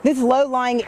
This low-lying...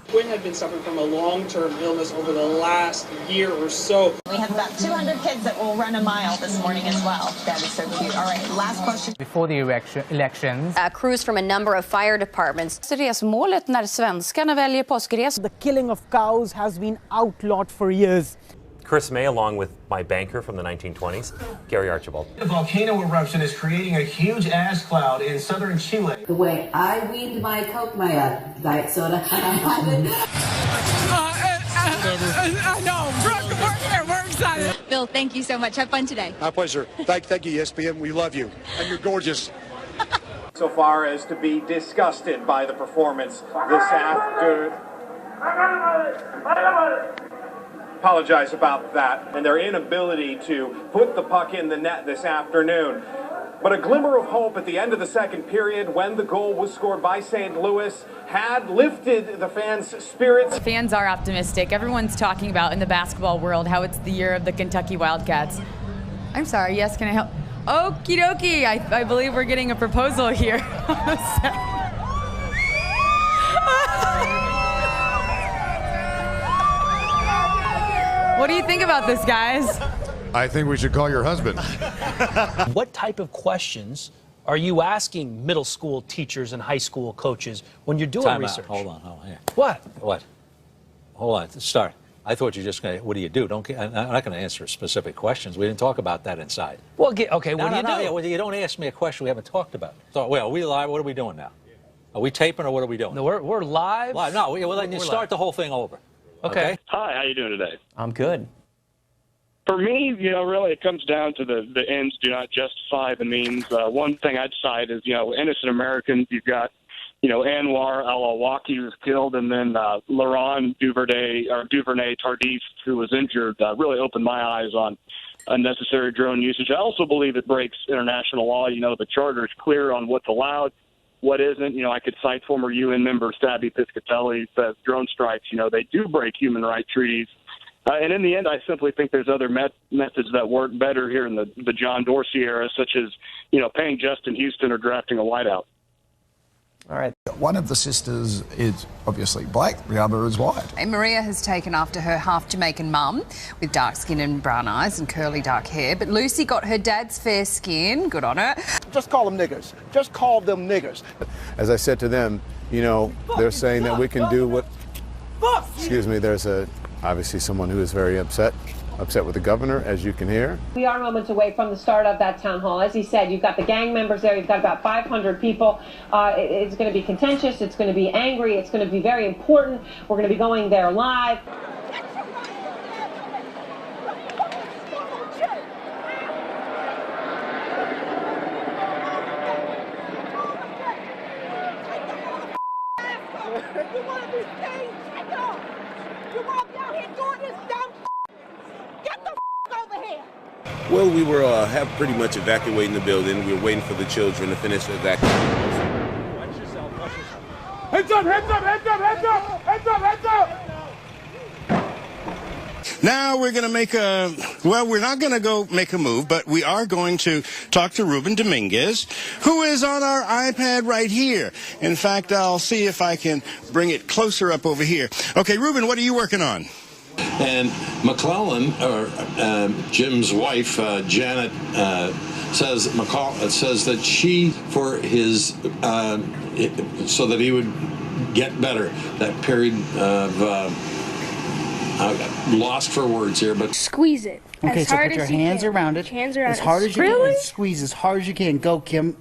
Quinn had been suffering from a long-term illness over the last year or so. We have about 200 kids that will run a mile this morning as well. That is so cute. All right, last question. Before the elections. Crews from a number of fire departments. Resmålet när svenskarna väljer påskres. The killing of cows has been outlawed for years. Chris May, along with my banker from the 1920s, Gary Archibald. The volcano eruption is creating a huge ash cloud in southern Chile. The way I weaned my Coke, my diet soda, I haven't. I know. We're excited. Bill, thank you so much. Have fun today. My pleasure. Thank you, ESPN. We love you. And you're gorgeous. So far as to be disgusted by the performance this afternoon. Apologize about that and their inability to put the puck in the net this afternoon. But a glimmer of hope at the end of the second period when the goal was scored by St. Louis had lifted the fans' spirits. Fans are optimistic. Everyone's talking about in the basketball world how it's the year of the Kentucky Wildcats. I'm sorry, yes, can I help? Okie dokie, I believe we're getting a proposal here. What do you think about this, guys? I think we should call your husband. What type of questions are you asking middle school teachers and high school coaches when you're doing research? Hold on. Yeah. What? Hold on. Start. I thought you were just going to, what do you do? I'm not going to answer specific questions. We didn't talk about that inside. Well, okay, what do you do? Yeah, well, you don't ask me a question we haven't talked about. So, well, are we live? What are we doing now? Are we taping or what are we doing? No, we're live. Live. No, well, then you start the whole thing over. Okay. Hi, how you doing today? I'm good. For me, really it comes down to the ends do not justify the means. One thing I'd cite is, innocent Americans. You've got, Anwar al-Awlaki was killed, and then Laurent Duvernay Tardif, who was injured, really opened my eyes on unnecessary drone usage. I also believe it breaks international law. The charter is clear on what's allowed, what isn't. I could cite former UN member Stabby Piscatelli says drone strikes, they do break human rights treaties. And in the end, I simply think there's other methods that work better here in the John Dorsey era, such as, paying Justin Houston or drafting a wideout. All right. One of the sisters is obviously black, the other is white. And Maria has taken after her half Jamaican mum with dark skin and brown eyes and curly dark hair. But Lucy got her dad's fair skin. Good on her. Just call them niggers. Just call them niggers. As I said to them, they're saying that we can do what... Excuse me, there's obviously someone who is very upset with the governor, as you can hear. We are moments away from the start of that town hall. As he said, you've got the gang members there. You've got about 500 people. It's going to be contentious. It's going to be angry. It's going to be very important. We're going to be going there live. You want to be staged? Take it off. You want to be out here doing this dumb Get the over here. Well, we were have pretty much evacuating the building. We were waiting for the children to finish evacuating. Watch yourself. Heads up, heads up, heads up, heads up, heads up, heads up. Now we're going to make we're not going to go make a move, but we are going to talk to Ruben Dominguez, who is on our iPad right here. In fact, I'll see if I can bring it closer up over here. Okay, Ruben, what are you working on? And McClellan, or Jim's wife, Janet, says that she, for his, so that he would get better, that period of, lost for words here, but squeeze it. Okay, so put your hands around it. As hard as you can. And squeeze as hard as you can. Go, Kim.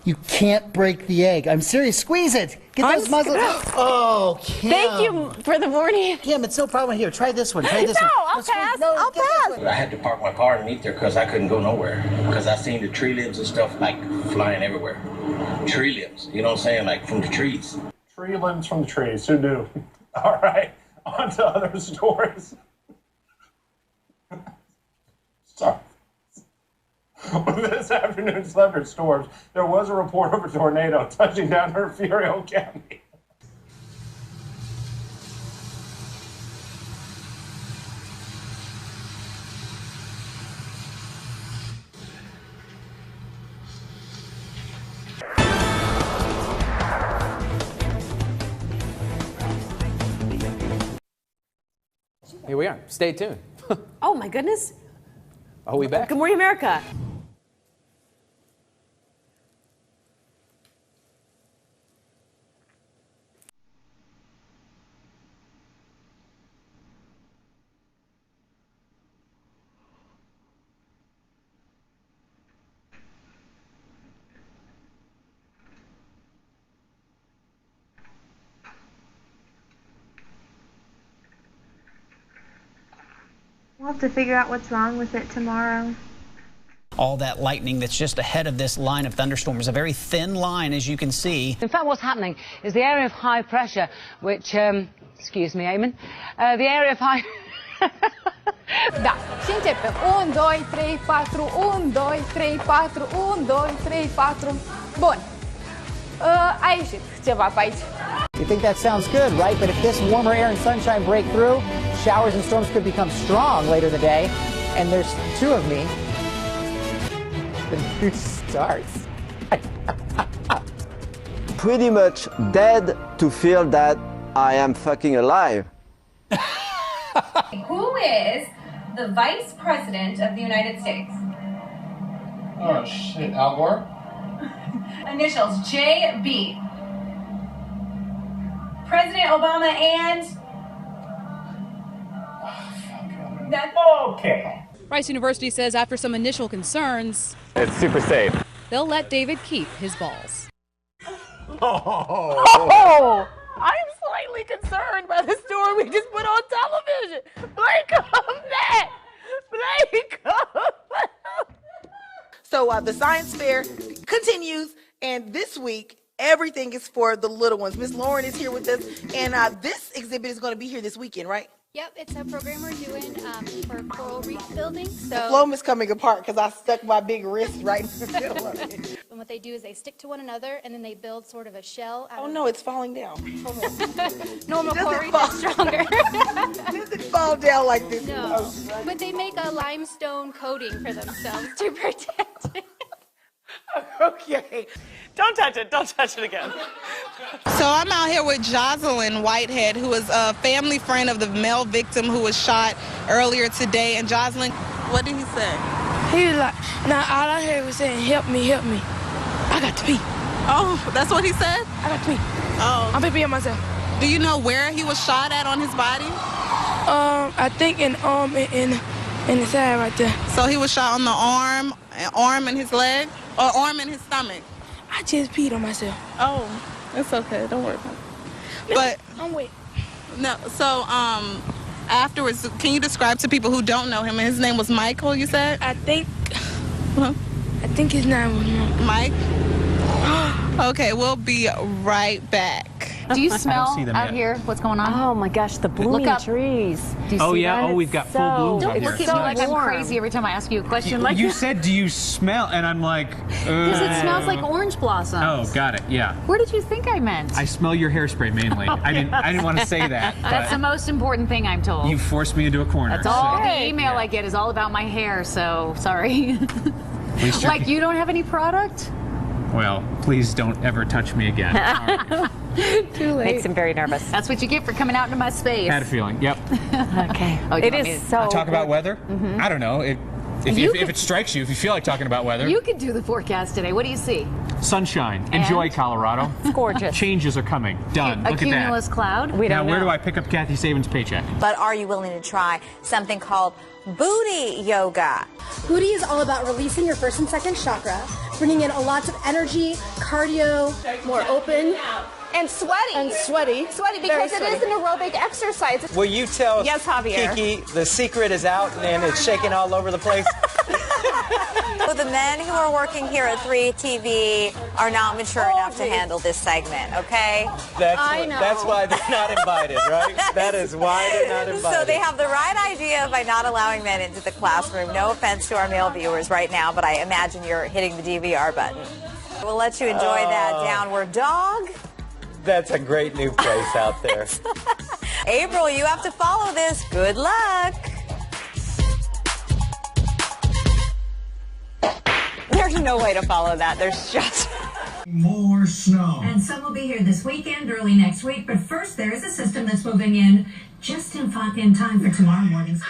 You can't break the egg. I'm serious. Squeeze it. Get those muscles. Oh, Kim. Thank you for the warning. Kim, it's no problem here. Try this one. Try this no, one. I'll pass. No, I'll pass. I had to park my car underneath there because I couldn't go nowhere. Because I seen the tree limbs and stuff like flying everywhere. Tree limbs. You know what I'm saying? Like from the trees. Tree limbs from the trees. Who knew? All right. On to other stories. Sorry. With this afternoon's thunderstorms, there was a report of a tornado touching down Refugio County. Here we are. Stay tuned. Oh, my goodness. Are we back? Good morning, America. We'll have to figure out what's wrong with it tomorrow. All that lightning that's just ahead of this line of thunderstorms, a very thin line, as you can see. In fact, what's happening is the area of high pressure, which, excuse me, Eamon, the area of high... Da, și începem. 1, 2, 3, 4, 1, 2, 3, 4, 1, 2, 3, 4. Bun. A ieșit ceva pe aici. You think that sounds good, right? But if this warmer air and sunshine break through, showers and storms could become strong later in the day. And there's two of me. The news starts. Pretty much dead to feel that I am fucking alive. Who is the Vice President of the United States? Oh shit, Al Gore? Initials JB. President Obama and... Okay. Rice University says after some initial concerns, It's super safe. they'll let David keep his balls. Oh! I'm slightly concerned by the story we just put on television. Blake, come back! Blake, come back! So the science fair continues, and this week, everything is for the little ones. Miss Lauren is here with us, and this exhibit is going to be here this weekend, right? Yep, it's a program we're doing for coral reef building. The So, floam is coming apart because I stuck my big wrist right in the middle of it. and what they do is they stick to one another, and then they build sort of a shell. Oh no, it's falling down. Hold on. Normal It doesn't coral reef fall- is stronger. It doesn't fall down like this. No, but they make a limestone coating for themselves to protect it. Okay. Don't touch it. Don't touch it again. So I'm out here with Jocelyn Whitehead, who is a family friend of the male victim who was shot earlier today. And Jocelyn, what did he say? He was like, nah, all I heard was saying, help me, help me. I got to pee. Oh, that's what he said? I got to pee. Oh. I'm peeing myself. Do you know where he was shot at on his body? I think in the side right there. So he was shot on the arm and his leg, or arm and his stomach? I just peed on myself. Oh, it's okay. Don't worry about it. But I'm wet. no, so afterwards, can you describe to people who don't know him? His name was Michael, you said? I think his name was Mike. Okay, we'll be right back. Do you smell out here what's going on? Oh my gosh, the blooming Look up. trees. Do you Oh, see yeah. that? Oh, we've got full blooms out Don't here. look at So me like I'm warm. crazy every time I ask you a question. Like You said, do you smell? And I'm like, because it smells like orange blossoms. Oh, got it. Yeah. Where did you think I meant? I smell your hairspray mainly. I didn't want to say that. That's the but most important thing I'm told. you forced me into a corner. That's all so- the email I get is all about my hair, so sorry. At least you're- Like you don't have any product? Well, please don't ever touch me again. Too late. Makes him very nervous. That's what you get for coming out into my space. Had a feeling. Yep. Okay. Oh, do you It want me is to- so. Talk about weather? Mhm. I don't know. If it strikes you, if you feel like talking about weather. You could do the forecast today. What do you see? Sunshine. And? Enjoy Colorado. It's gorgeous. Changes are coming. Done. A Look at that. cumulus cloud? We Now, don't know. where do I pick up Kathy Saban's paycheck? But are you willing to try something called booty yoga? Booty is all about releasing your first and second chakra, bringing in a lot of energy, cardio, more open. And sweaty. And sweaty. Sweaty Very because it is an aerobic exercise. Will you tell Yes, Javier. Kiki the secret is out and it's shaking all over the place? So the men who are working here at 3 TV are not mature enough to handle this segment, okay? That's why they're not invited, right? That is why they're not invited. So they have the right idea by not allowing men into the classroom. No offense to our male viewers right now, but I imagine you're hitting the DVR button. We'll let you enjoy that downward dog. That's a great new place out there. April, you have to follow this. Good luck. There's no way to follow that. There's just... More snow. And some will be here this weekend, early next week. But first, there is a system that's moving in Just in time for tomorrow morning's